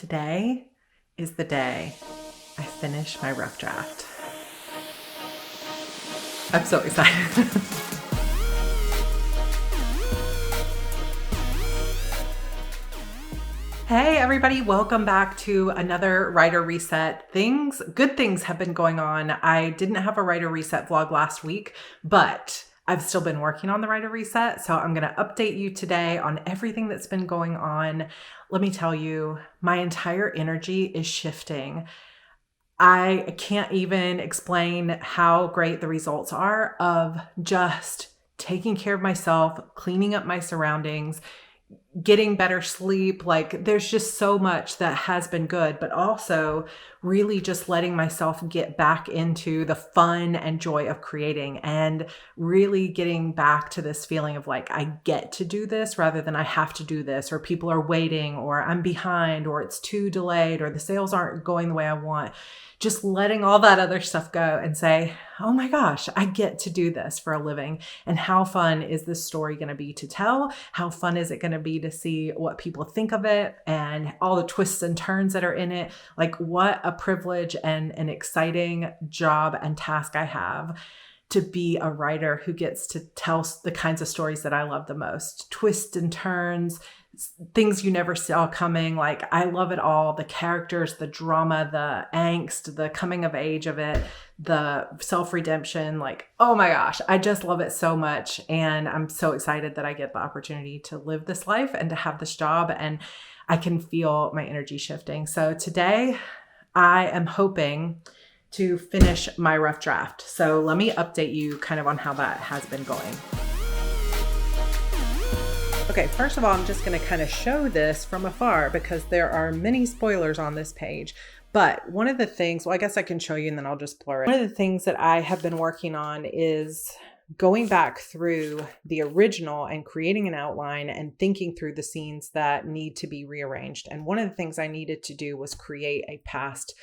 Today is the day I finish my rough draft. I'm so excited. Hey everybody, welcome back to another writer reset. Good things have been going on. I didn't have a writer reset vlog last week, but I've still been working on the writer reset. So I'm going to update you today on everything that's been going on. Let me tell you, my entire energy is shifting. I can't even explain how great the results are of just taking care of myself, cleaning up my surroundings, getting better sleep. Like there's just so much that has been good, but also really just letting myself get back into the fun and joy of creating and really getting back to this feeling of like, I get to do this rather than I have to do this, or people are waiting, or I'm behind, or it's too delayed, or the sales aren't going the way I want. Just letting all that other stuff go and say, oh my gosh, I get to do this for a living. And how fun is this story going to be to tell? How fun is it going to be to see what people think of it and all the twists and turns that are in it? Like what a privilege and an exciting job and task I have to be a writer who gets to tell the kinds of stories that I love the most. Twists and turns, things you never saw coming. Like I love it all. The characters, the drama, the angst, the coming of age of it, the self-redemption. Like, oh my gosh, I just love it so much. And I'm so excited that I get the opportunity to live this life and to have this job. And I can feel my energy shifting. So today I am hoping to finish my rough draft. So let me update you kind of on how that has been going. Okay, first of all, I'm just going to kind of show this from afar because there are many spoilers on this page. But one of the things, well, I guess I can show you and then I'll just blur it. One of the things that I have been working on is going back through the original and creating an outline and thinking through the scenes that need to be rearranged. And one of the things I needed to do was create a past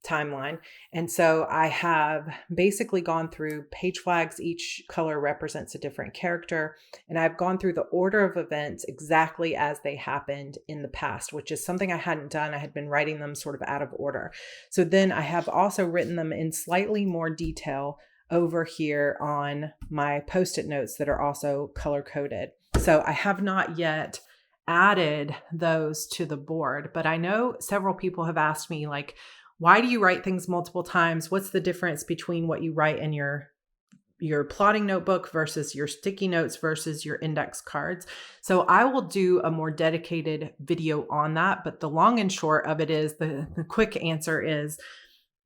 timeline. And so I have basically gone through page flags. Each color represents a different character. And I've gone through the order of events exactly as they happened in the past, which is something I hadn't done. I had been writing them sort of out of order. So then I have also written them in slightly more detail over here on my Post-it notes that are also color coded. So I have not yet added those to the board, but I know several people have asked me like, why do you write things multiple times? What's the difference between what you write in your plotting notebook versus your sticky notes versus your index cards? So I will do a more dedicated video on that. But the long and short of it is the quick answer is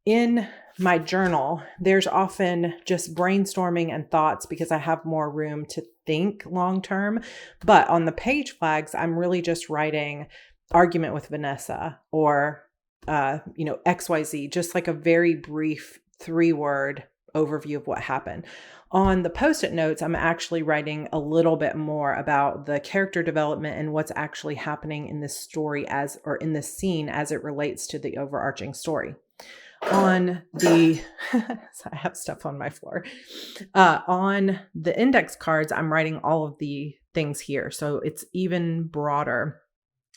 in my journal, there's often just brainstorming and thoughts because I have more room to think long term. But on the page flags, I'm really just writing argument with Vanessa or XYZ, just like a very brief 3-word overview of what happened. On the Post-it notes, I'm actually writing a little bit more about the character development and what's actually happening in this story or in this scene as it relates to the overarching story. On the, I have stuff on my floor. On the index cards, I'm writing all of the things here. So it's even broader.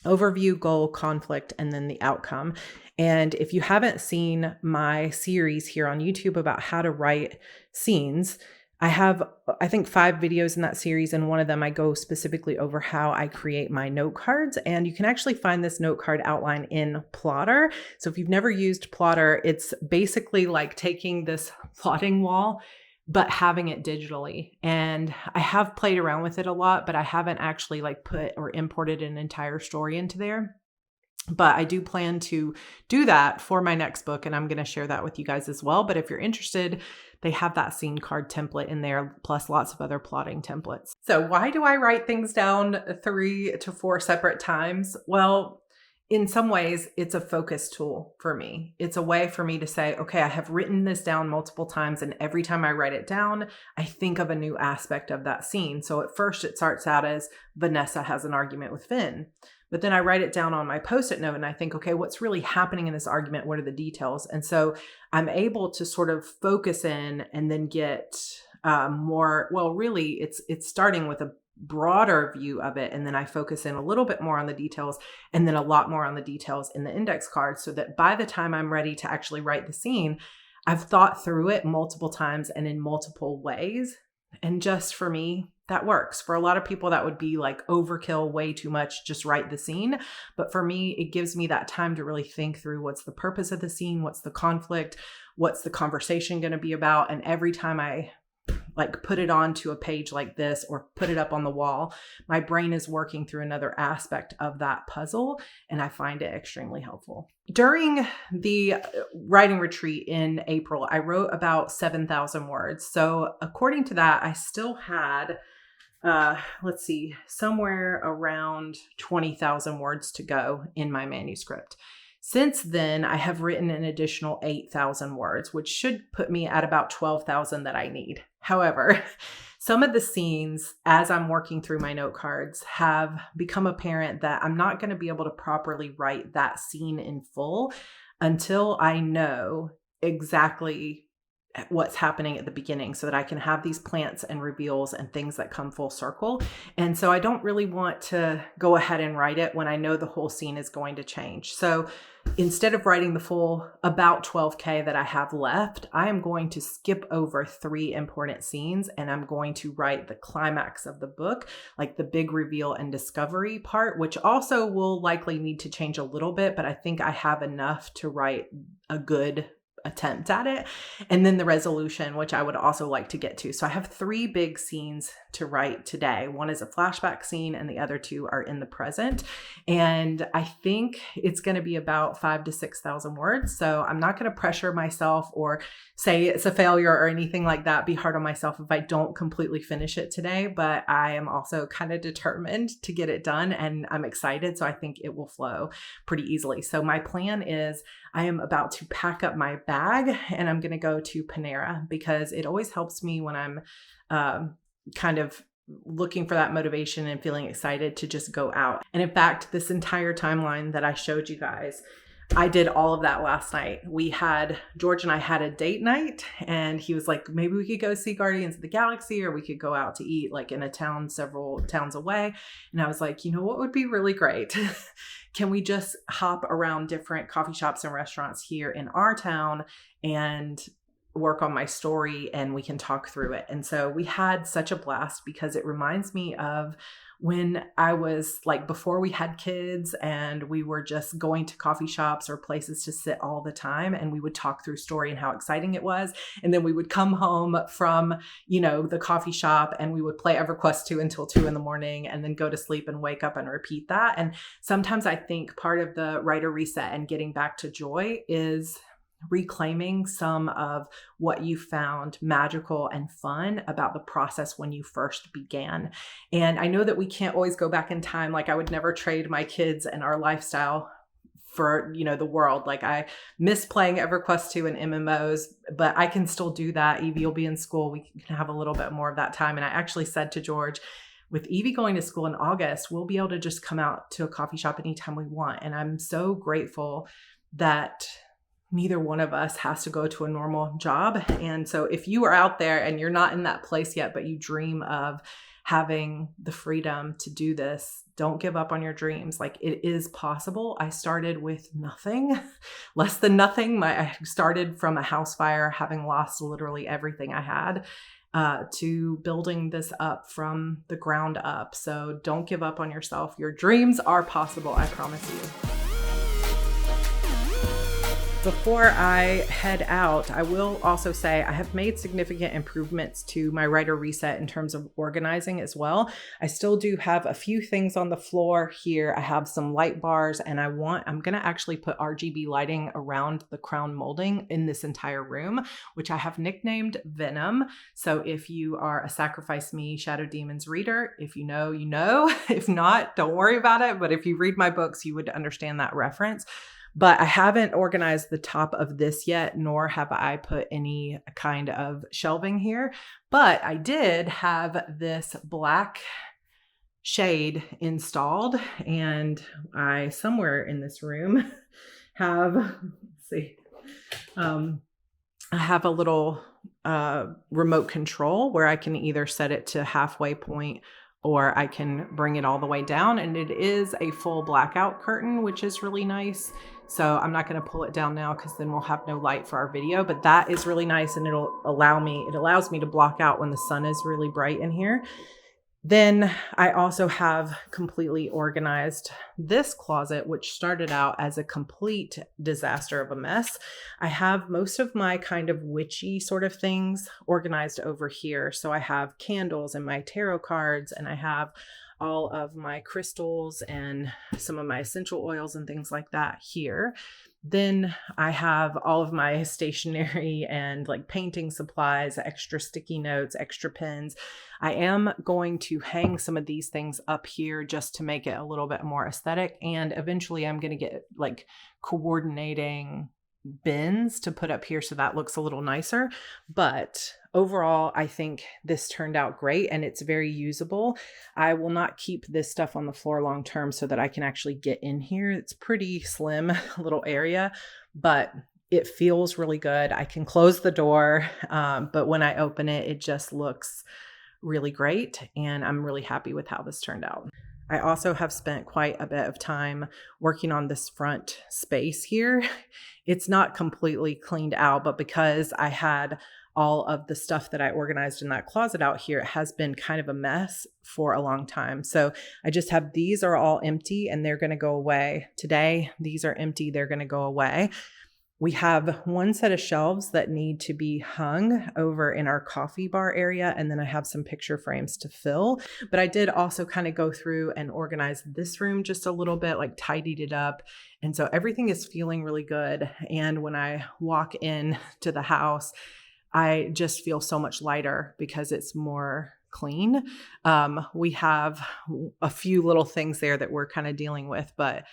Overview, goal, conflict, and then the outcome. And if you haven't seen my series here on YouTube about how to write scenes, I have, I think, 5 videos in that series. And one of them, I go specifically over how I create my note cards. And you can actually find this note card outline in Plotter. So if you've never used Plotter, it's basically like taking this plotting wall but having it digitally. And I have played around with it a lot, but I haven't actually like put or imported an entire story into there. But I do plan to do that for my next book, and I'm going to share that with you guys as well. But if you're interested, they have that scene card template in there, plus lots of other plotting templates. So why do I write things down 3 to 4 separate times? Well, in some ways, it's a focus tool for me. It's a way for me to say, okay, I have written this down multiple times, and every time I write it down, I think of a new aspect of that scene. So at first it starts out as Vanessa has an argument with Finn, but then I write it down on my Post-it note and I think, okay, what's really happening in this argument? What are the details? And so I'm able to sort of focus in and then get more, well, really it's starting with a broader view of it. And then I focus in a little bit more on the details and then a lot more on the details in the index card, so that by the time I'm ready to actually write the scene, I've thought through it multiple times and in multiple ways. And just for me, that works. For a lot of people, that would be like overkill, way too much, just write the scene. But for me, it gives me that time to really think through what's the purpose of the scene, what's the conflict, what's the conversation going to be about. And every time I like put it onto a page like this or put it up on the wall, my brain is working through another aspect of that puzzle, and I find it extremely helpful. During the writing retreat in April, I wrote about 7,000 words. So according to that, I still had, somewhere around 20,000 words to go in my manuscript. Since then, I have written an additional 8,000 words, which should put me at about 12,000 that I need. However, some of the scenes, as I'm working through my note cards, have become apparent that I'm not going to be able to properly write that scene in full until I know exactly what's happening at the beginning, so that I can have these plants and reveals and things that come full circle. And so I don't really want to go ahead and write it when I know the whole scene is going to change. So instead of writing the full about 12K that I have left, I am going to skip over 3 important scenes, and I'm going to write the climax of the book, like the big reveal and discovery part, which also will likely need to change a little bit, but I think I have enough to write a good attempt at it. And then the resolution, which I would also like to get to. So I have 3 big scenes to write today. One is a flashback scene and the other 2 are in the present. And I think it's going to be about 5,000 to 6,000 words. So I'm not going to pressure myself or say it's a failure or anything like that. Be hard on myself if I don't completely finish it today, but I am also kind of determined to get it done, and I'm excited. So I think it will flow pretty easily. So my plan is I am about to pack up my bag and I'm going to go to Panera, because it always helps me when I'm kind of looking for that motivation and feeling excited to just go out. And in fact, this entire timeline that I showed you guys, I did all of that last night. George and I had a date night, and he was like, maybe we could go see Guardians of the Galaxy, or we could go out to eat like in a town several towns away. And I was like, you know what would be really great? Can we just hop around different coffee shops and restaurants here in our town and work on my story, and we can talk through it. And so we had such a blast, because it reminds me of when I was like, before we had kids and we were just going to coffee shops or places to sit all the time, and we would talk through story and how exciting it was. And then we would come home from, the coffee shop, and we would play EverQuest 2 until 2 a.m. and then go to sleep and wake up and repeat that. And sometimes I think part of the writer reset and getting back to joy is reclaiming some of what you found magical and fun about the process when you first began. And I know that we can't always go back in time. Like, I would never trade my kids and our lifestyle for, the world. Like, I miss playing EverQuest 2 and MMOs, but I can still do that. Evie will be in school. We can have a little bit more of that time. And I actually said to George, with Evie going to school in August, we'll be able to just come out to a coffee shop anytime we want. And I'm so grateful that neither one of us has to go to a normal job. And so if you are out there and you're not in that place yet, but you dream of having the freedom to do this, don't give up on your dreams. Like, it is possible. I started with nothing, less than nothing. I started from a house fire, having lost literally everything I had, to building this up from the ground up. So don't give up on yourself. Your dreams are possible. I promise you. Before I head out, I will also say I have made significant improvements to my writer reset in terms of organizing as well. I still do have a few things on the floor here. I have some light bars, and I'm going to actually put RGB lighting around the crown molding in this entire room, which I have nicknamed Venom. So if you are a Sacrifice Me Shadow Demons reader, if you know, you know. If not, don't worry about it. But if you read my books, you would understand that reference. But I haven't organized the top of this yet, nor have I put any kind of shelving here. But I did have this black shade installed, and I, somewhere in this room, have, I have a little remote control where I can either set it to halfway point or I can bring it all the way down, and it is a full blackout curtain, which is really nice. So I'm not going to pull it down now because then we'll have no light for our video, but that is really nice, and it allows me to block out when the sun is really bright in here. Then I also have completely organized this closet, which started out as a complete disaster of a mess. I have most of my kind of witchy sort of things organized over here. So I have candles and my tarot cards, and I have all of my crystals and some of my essential oils and things like that here. Then I have all of my stationery and like painting supplies, extra sticky notes, extra pens. I am going to hang some of these things up here just to make it a little bit more aesthetic. And eventually I'm going to get like coordinating bins to put up here so that looks a little nicer. But overall, I think this turned out great and it's very usable. I will not keep this stuff on the floor long term so that I can actually get in here. It's pretty slim little area, but it feels really good. I can close the door, but when I open it, it just looks really great. And I'm really happy with how this turned out. I also have spent quite a bit of time working on this front space here. It's not completely cleaned out, but because I had all of the stuff that I organized in that closet out here, it has been kind of a mess for a long time. So I just have, these are all empty and they're going to go away today. These are empty. They're going to go away. We have one set of shelves that need to be hung over in our coffee bar area. And then I have some picture frames to fill. But I did also kind of go through and organize this room just a little bit, like tidied it up. And so everything is feeling really good. And when I walk in to the house, I just feel so much lighter because it's more clean. We have a few little things there that we're kind of dealing with, but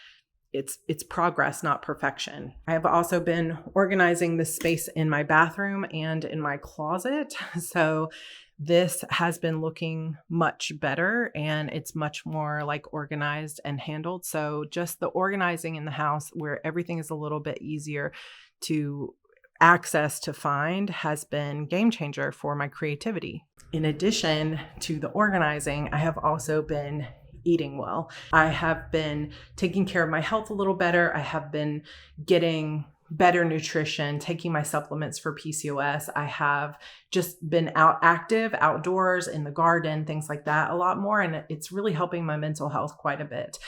it's progress, not perfection. I have also been organizing the space in my bathroom and in my closet. So this has been looking much better and it's much more like organized and handled. So just the organizing in the house where everything is a little bit easier to access to find has been game changer for my creativity. In addition to the organizing, I have also been eating well. I have been taking care of my health a little better. I have been getting better nutrition, taking my supplements for PCOS. I have just been active outdoors in the garden, things like that a lot more. And it's really helping my mental health quite a bit.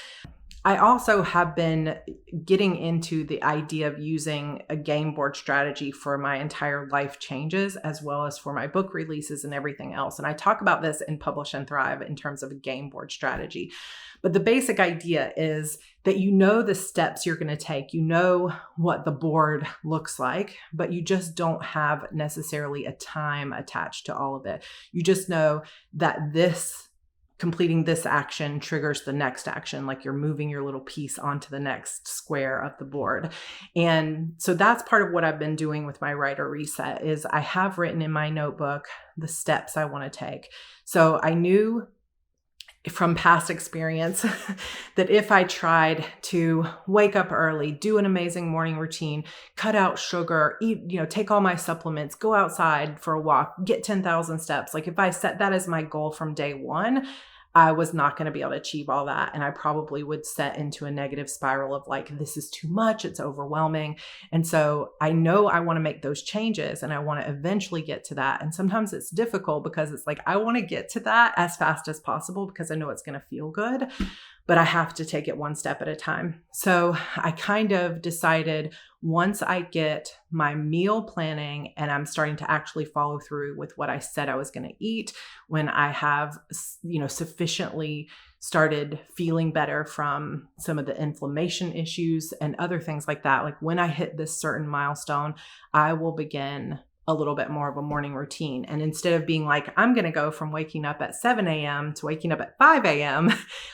I also have been getting into the idea of using a game board strategy for my entire life changes, as well as for my book releases and everything else. And I talk about this in Publish and Thrive in terms of a game board strategy. But the basic idea is that you know the steps you're going to take, you know what the board looks like, but you just don't have necessarily a time attached to all of it. You just know that completing this action triggers the next action, like you're moving your little piece onto the next square of the board. And so that's part of what I've been doing with my writer reset is I have written in my notebook the steps I want to take. So I knew from past experience that if I tried to wake up early, do an amazing morning routine, cut out sugar, eat, take all my supplements, go outside for a walk, get 10,000 steps. Like if I set that as my goal from day one, I was not going to be able to achieve all that. And I probably would set into a negative spiral of like, this is too much. It's overwhelming. And so I know I want to make those changes and I want to eventually get to that. And sometimes it's difficult because it's like, I want to get to that as fast as possible because I know it's going to feel good, but I have to take it one step at a time. So I kind of decided once I get my meal planning and I'm starting to actually follow through with what I said I was going to eat, when I have, sufficiently started feeling better from some of the inflammation issues and other things like that, like when I hit this certain milestone, I will begin a little bit more of a morning routine. And instead of being like, I'm going to go from waking up at 7 a.m. to waking up at 5 a.m.,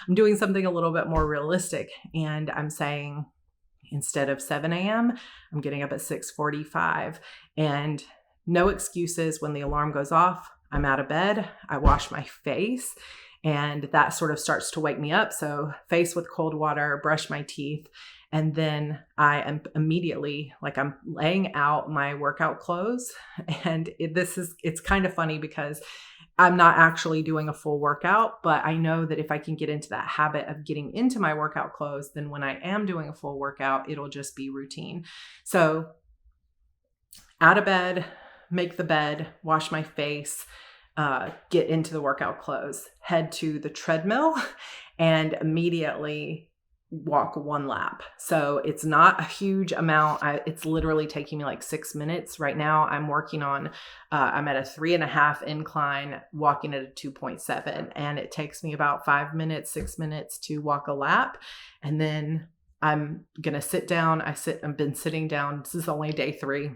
I'm doing something a little bit more realistic. And I'm saying, instead of 7 a.m., I'm getting up at 6:45 and no excuses. When the alarm goes off, I'm out of bed. I wash my face and that sort of starts to wake me up. So face with cold water, brush my teeth. And then I am immediately like I'm laying out my workout clothes. And it's kind of funny because I'm not actually doing a full workout, but I know that if I can get into that habit of getting into my workout clothes, then when I am doing a full workout, it'll just be routine. So out of bed, make the bed, wash my face, get into the workout clothes, head to the treadmill, and immediately walk 1 lap. So it's not a huge amount. It's literally taking me like 6 minutes. Right now I'm working on, I'm at a 3.5 incline, walking at a 2.7, and it takes me about 5 minutes, 6 minutes to walk a lap. And then I'm going to sit down. I've been sitting down. This is only day 3,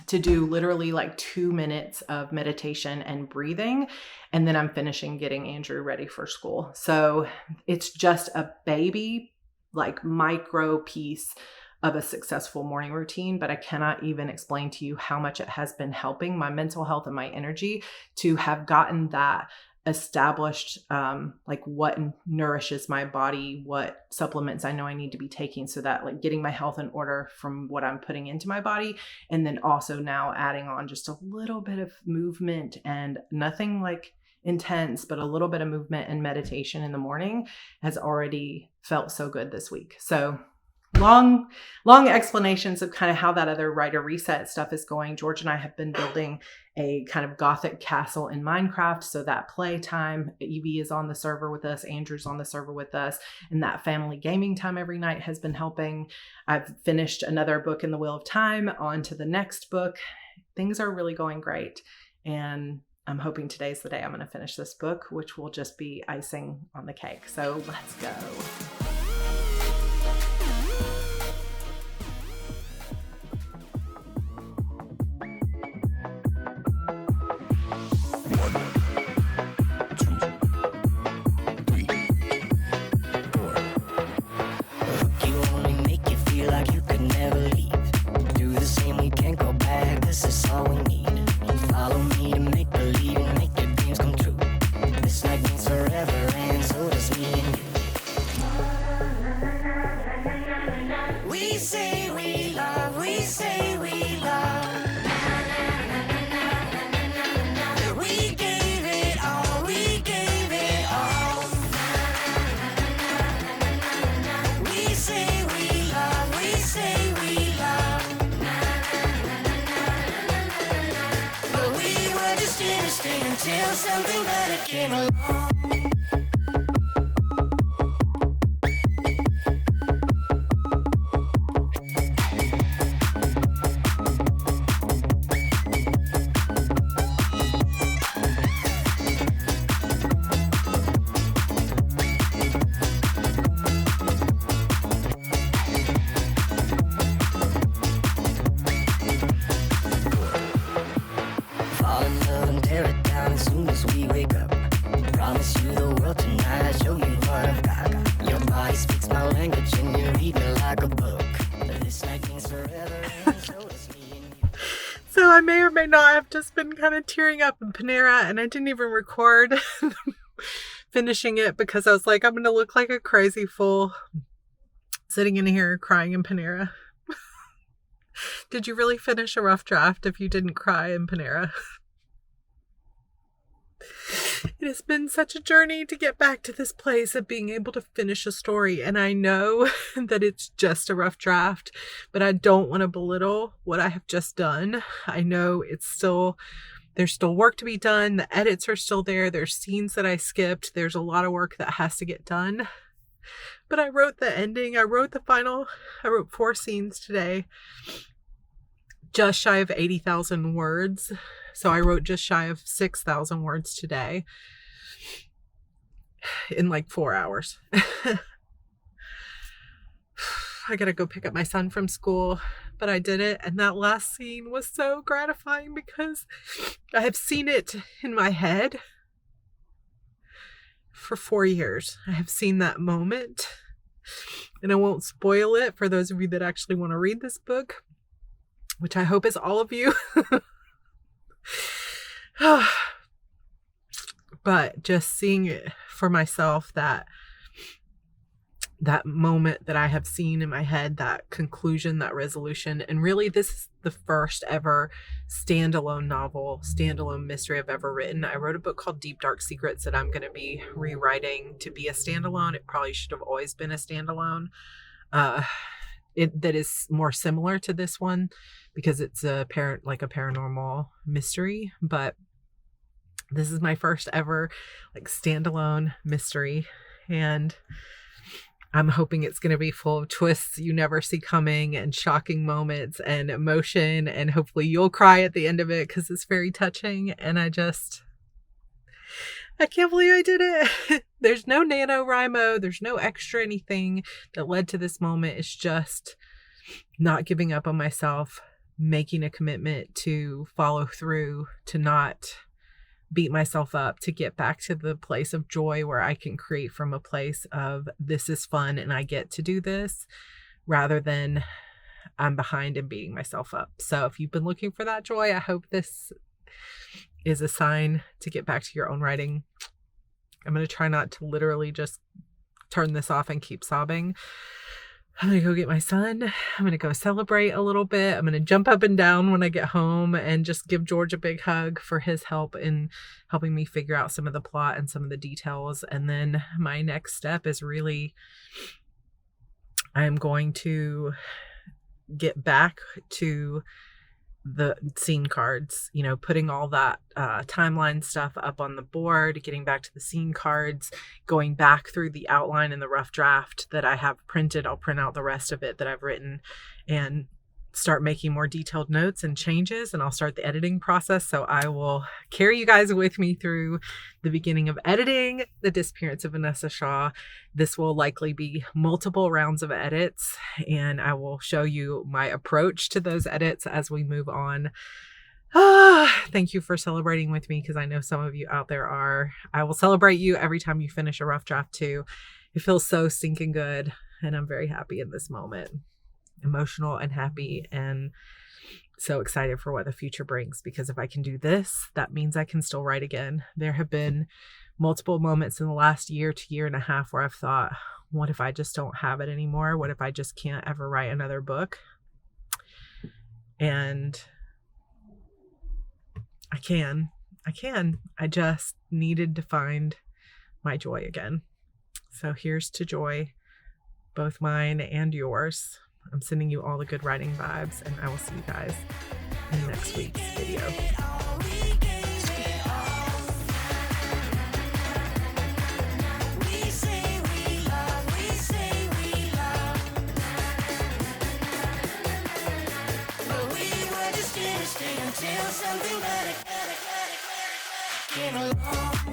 to do literally like 2 minutes of meditation and breathing. And then I'm finishing getting Andrew ready for school. So it's just a baby, like micro piece of a successful morning routine, but I cannot even explain to you how much it has been helping my mental health and my energy to have gotten that established, like what nourishes my body, what supplements I know I need to be taking, so that like getting my health in order from what I'm putting into my body. And then also now adding on just a little bit of movement, and nothing like intense, but a little bit of movement and meditation in the morning has already felt so good this week. So long explanations of kind of how that other writer reset stuff is going. George and I have been building a kind of gothic castle in Minecraft. So that playtime, Evie is on the server with us, Andrew's on the server with us, and that family gaming time every night has been helping. I've finished another book in the Wheel of Time, on to the next book. Things are really going great. And I'm hoping today's the day I'm going to finish this book, which will just be icing on the cake. So let's go. Until something better came along. Fall in love and tear it down as soon as we wake up. Promise you the world tonight, show you what I've got. Your body speaks my language and you read me like a book. This night means forever, and so does me and you. So I may or may not have just been kind of tearing up in Panera, and I didn't even record finishing it because I was like, I'm going to look like a crazy fool sitting in here crying in Panera. Did you really finish a rough draft if you didn't cry in Panera? It has been such a journey to get back to this place of being able to finish a story. And I know that it's just a rough draft, but I don't want to belittle what I have just done. I know there's still work to be done. The edits are still there. There's scenes that I skipped. There's a lot of work that has to get done. But I wrote the ending. I wrote 4 scenes today. Just shy of 80,000 words. So I wrote just shy of 6,000 words today in like 4 hours. I gotta go pick up my son from school, but I did it. And that last scene was so gratifying because I have seen it in my head for 4 years. I have seen that moment, and I won't spoil it for those of you that actually want to read this book, which I hope is all of you. But just seeing it for myself, that that moment that I have seen in my head, that conclusion, that resolution. And really, this is the first ever standalone novel, standalone mystery I've ever written. I wrote a book called Deep Dark Secrets that I'm going to be rewriting to be a standalone. It probably should have always been a standalone. That is more similar to this one because it's a paranormal mystery, but this is my first ever like standalone mystery, and I'm hoping it's going to be full of twists you never see coming and shocking moments and emotion, and hopefully you'll cry at the end of it because it's very touching. And I can't believe I did it. There's no NaNoWriMo. There's no extra anything that led to this moment. It's just not giving up on myself, making a commitment to follow through, to not beat myself up, to get back to the place of joy where I can create from a place of this is fun and I get to do this, rather than I'm behind and beating myself up. So if you've been looking for that joy, I hope this is a sign to get back to your own writing. I'm going to try not to literally just turn this off and keep sobbing. I'm going to go get my son. I'm going to go celebrate a little bit. I'm going to jump up and down when I get home and just give George a big hug for his help in helping me figure out some of the plot and some of the details. And then my next step is really, I'm going to get back to the scene cards, putting all that timeline stuff up on the board, getting back to the scene cards, going back through the outline and the rough draft that I have printed. I'll print out the rest of it that I've written and start making more detailed notes and changes, and I'll start the editing process. So I will carry you guys with me through the beginning of editing The Disappearance of Vanessa Shaw. This will likely be multiple rounds of edits, and I will show you my approach to those edits as we move on. Thank you for celebrating with me, because I know some of you out there are. I will celebrate you every time you finish a rough draft too. It feels so stinking good, and I'm very happy in this moment. Emotional and happy, and so excited for what the future brings, because if I can do this, that means I can still write again. There have been multiple moments in the last year to year and a half where I've thought, what if I just don't have it anymore? What if I just can't ever write another book? And I can. I just needed to find my joy again. So here's to joy, both mine and yours. I'm sending you all the good writing vibes, and I will see you guys in next week's video. Until something better came along.